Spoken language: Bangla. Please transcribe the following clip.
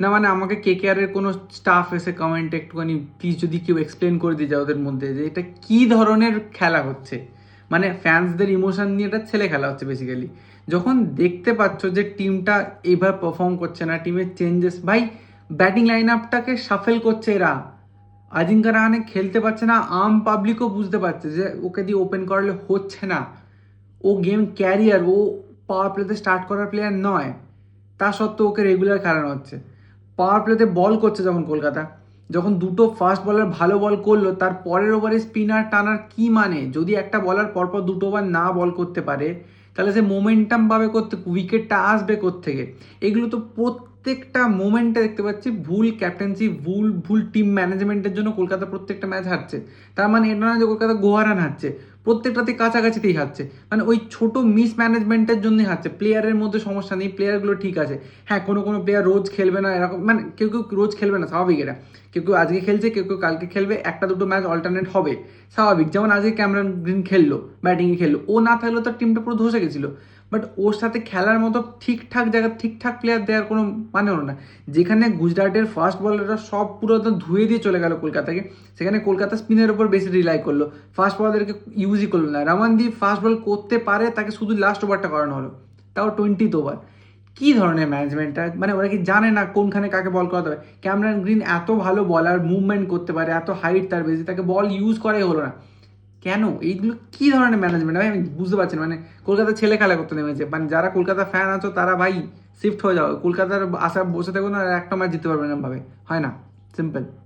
না মানে আমাকে KKR এর কোনো স্টাফ এসে কমেন্টে একটুখানি প্লিজ যদি কেউ এক্সপ্লেন করে দিয়ে যায় ওদের মধ্যে যে এটা কি ধরনের খেলা হচ্ছে। মানে ফ্যান্সদের ইমোশন নিয়ে এটা ছেলে খেলা হচ্ছে বেসিক্যালি। যখন দেখতে পাচ্ছ যে টিমটা এইভাবে পারফর্ম করছে না, টিমের চেঞ্জেস, ভাই ব্যাটিং লাইন আপটাকে শাফেল করছে এরা। আজিঙ্কা রাহানে খেলতে পারছে না, আম পাবলিকও বুঝতে পারছে যে ওকে দিয়ে ওপেন করালে হচ্ছে না। ও গেম ক্যারিয়ার, ও পাওয়ার প্লেতে স্টার্ট করার প্লেয়ার নয়, তা সত্ত্বেও ওকে রেগুলার খেলানো হচ্ছে। পাওয়ার প্লেতে বল করছে যখন কলকাতা, যখন দুটো ফাস্ট বলার ভালো বল করলো, তার পরের ওভারে স্পিনার টানার কি মানে? যদি একটা বলার পরপর দুটো ওভার না বল করতে পারে তাহলে সে মোমেন্টাম পাবে করতে, উইকেটটা আসবে কোত্থেকে? এগুলো তো প্রত্যেকটা মোমেন্টে দেখতে পাচ্ছি ভুল ক্যাপ্টেন্সি, ভুল ভুল টিম ম্যানেজমেন্টের জন্য কলকাতা প্রত্যেকটা ম্যাচ হারছে। তার মানে এটা না যে কলকাতা গোহারান হারছে, প্রত্যেকটাতে কাছাকাছিতেই হারছে। মানে ওই ছোট মিস ম্যানেজমেন্টের জন্যই হারছে। প্লেয়ারের মধ্যে সমস্যা নেই, প্লেয়ারগুলো ঠিক আছে। হ্যাঁ, কোনো কোনো প্লেয়ার রোজ খেলবে না এরকম, মানে কেউ কেউ রোজ খেলবে না, স্বাভাবিক এটা। কেউ কেউ আজকে খেলছে, কেউ কেউ কালকে খেলবে, একটা দুটো ম্যাচ অল্টারনেট হবে, স্বাভাবিক। যেমন আজকে ক্যামেরন গ্রিন খেললো, ব্যাটিংয়ে খেললো, ও না থাকলেও তার টিমটা পুরো ধসে গেছিলো। বাট ওর সাথে খেলার মতো ঠিকঠাক জায়গা ঠিকঠাক প্লেয়ার দেওয়ার কোনো মানে হলো না। যেখানে গুজরাটের ফাস্ট বলাররা সব পুরো একদম ধুয়ে দিয়ে চলে গেল কলকাতাকে, সেখানে কলকাতা স্পিনের উপর বেশি রিলাই করলো, ফাস্ট বলারদেরকে ইউজই করলো না। রমানদীপ ফাস্ট বল করতে পারে, তাকে শুধু লাস্ট ওভারটা করানো হলো, তাও 20th ওভার। কি ধরনের ম্যানেজমেন্টটা? মানে ওরা কি জানে না কোনখানে কাকে বল করাতে হবে? ক্যামেরন গ্রিন এত ভালো বলার, মুভমেন্ট করতে পারে, এত হাইট তার বেশি, তাকে বল ইউজ করাই হলো না কেন? এইগুলো কি ধরনের ম্যানেজমেন্ট ভাই? আমি বুঝতে পারছি না। মানে কলকাতা ছেলে খেলা করতে নেমেছে। মানে যারা কলকাতা ফ্যান আছো তারা ভাই শিফট হয়ে যাও, কলকাতার আশা বসে থাকো না, আর একটা ম্যাচ জিততে পারবে না ভাবে, হয় না, সিম্পল।